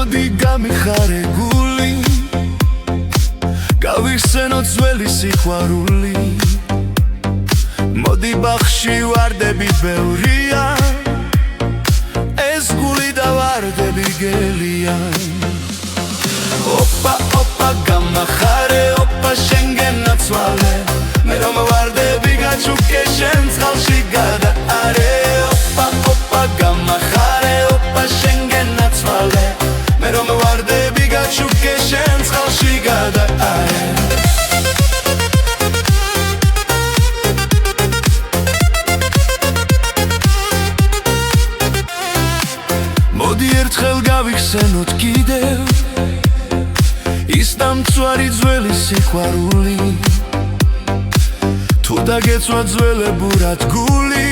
მოდი გამიხარე გული გავიხსენოთ ძველი სიყვარული მოდი ბაღში ვარდები ბევრია ეს გული და ვარდები გელია ოპა ოპა გამახარე ოპა შენ გენაცვალე მე რომ ვარდები გაჩუქე შენ წყალში გადაარე ოპა ოპა გამახარე ოპა შენ გენაცვალე მე რომ ვარდები გაჩუქე შენ წყალში გადაარე მოდი ერთხელ გავიხსენოთ კიდევ ის დამწვარი ძველი სიყვარული თუ დაგეცვა ძველებურად გული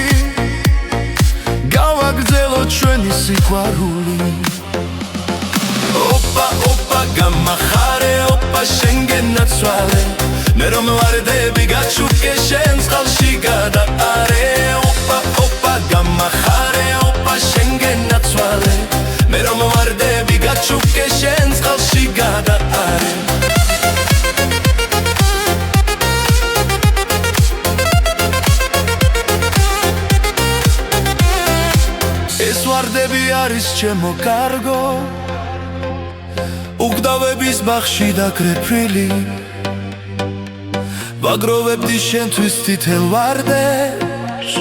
გავაგრძელოთ ჩვენი სიყვარული ოპა ოპა გამახარე ოპა შენ გენაცვალე მე რომ ვარდები გაჩუქე შენ წყალში გადაარე ოპა ოპა გამახარე ოპა შენ გენაცვალე მე რომ ვარდები გაჩუქე შენ წყალში გადაარე ეს ვარდები არის ჩემო კარგო უგდავების ბაღში დაკრეფილი ვაგროვებდი შენთვის თითელ ვარდებს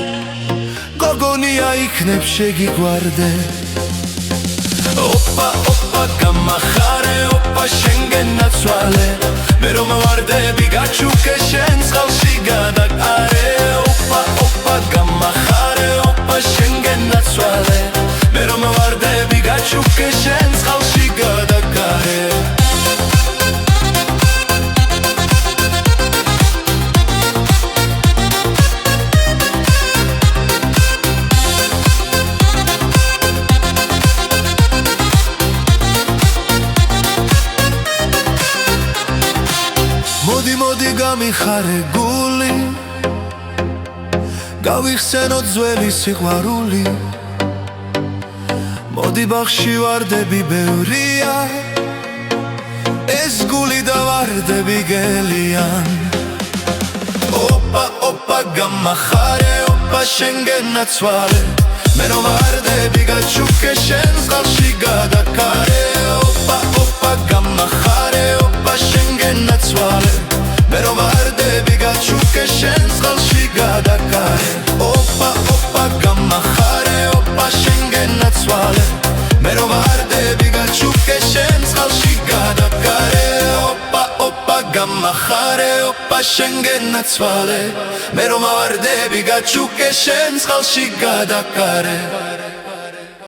გოგონია იქნებ შეგიგვარდე ოპა ოპა გამახარე ოპა შენ გენაცვალე მე რომ ვარდები გაჩუქე შენ წყალში გადაარე ოპა ოპა გამახარე ოპა შენ გენაცვალე მე რომ ვარდები გაჩუქე შენ წყალში გადაარე მოდი გამიხარე გული გავიხსენოთ ძველი სიყვარული მოდი ბაღში ვარდები ბევრია ეს გული და ვარდები გელიან ოპა ოპა გამახარე ოპა შენ გენაცვალე მე რომ ვარდები გაჩუქე შენ წყალში გადაარე ოპა ოპა გამახარე ოპა შენ გენაცვალე მე რომ ვარდები გაჩუქე შენ წყალში გადაარე ოპა ოპა გამახარე ოპა შენ გენაცვალე მე რომ ვარდები გაჩუქე შენ წყალში გადაარე ოპა ოპა გამახარე ოპა შენ გენაცვალე მე რომ ვარდები გაჩუქე შენ წყალში გადაარე